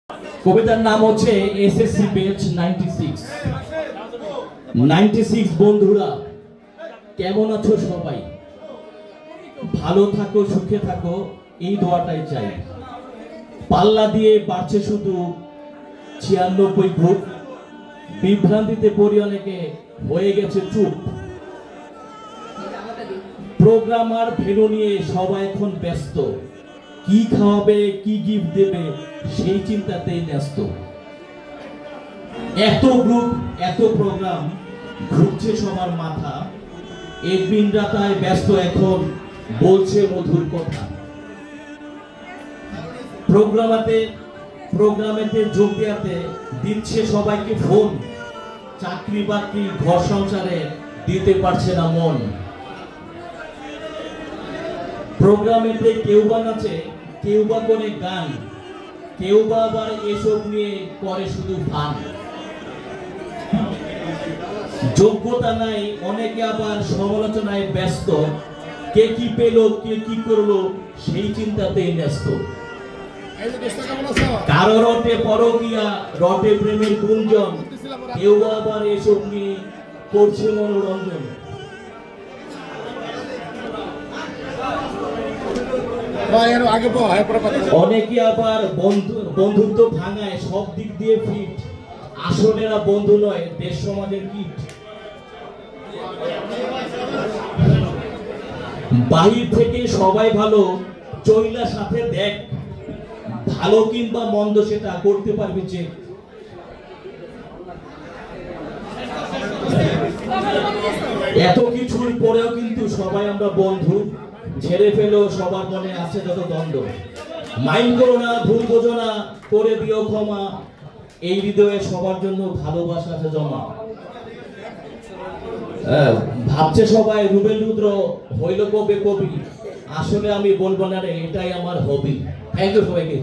কবিতার নাম হচ্ছে এসএসসি পেজ 96। 96 বন্ধুরা কেমন আছো সবাই? ভালো থাকো, সুখে থাকো, এই দোয়াটাই চাই। পাল্লা দিয়ে বাড়ছে শুধু 96 গ্রুপ, বিভ্রান্তিতে পড়ে অনেকে হয়ে গেছে চুপ। প্রোগ্রাম আর ভেন্যু নিয়ে সবাই এখন ব্যস্ত, কি খাওয়াবে, কি গিফট দেবে সেই চিন্তাতেই ব্যস্ত। এত গ্রুপ, এত প্রোগ্রাম, ঘুরছে সবার মাথা, এক দিন রাতায় ব্যস্ত এখন বলছে মধুর কথা। প্রোগ্রামেতে যোগ দেওয়াতে দিচ্ছে সবাইকে ফোন, চাকরি বাকরি ঘর সংসারে দিতে পারছে না মন। প্রোগ্রামেতে কেউ বা নাচে, কেউ বা করে গান, কেউ বা আবার এসব নিয়ে করে শুধু ফান। যোগ্যতা নাই, অনেকে আবার সমালোচনায় ব্যস্ত, কে কি পেল, কে কি করলো সেই চিন্তাতেই ব্যস্ত। কারো রটে পরকিয়া, রটে প্রেমের গুঞ্জন, কেউ আবার এসব নিয়ে করছে মনোরঞ্জন। অনেকে আবার বন্ধুত্ব ভাঙায় সব দিক দিয়ে ফিট, আসলে এরা বন্ধু নয়, দেশ সমাজের কীট। বাহির থেকে সবাই ভালো, চইলা সাথে দেখ, ভালো কিংবা মন্দ সেটা করতে পারবি যে। এত কিছুর পরেও কিন্তু সবাই আমরা বন্ধু, ছেড়ে ফেলো সবার মনে আছে যত দ্বন্দ্ব। মাইন্ড করো না, ভুল বোঝো না, করে দিও ক্ষমা, এই হৃদয়ে সবার জন্য ভালোবাসা আছে জমা। ভাবছে সবাই রুবেল রুদ্র হইল কবে কবি, আসলে আমি বলবো না রে, এটাই আমার হবি। থ্যাংক ইউ সবাইকে।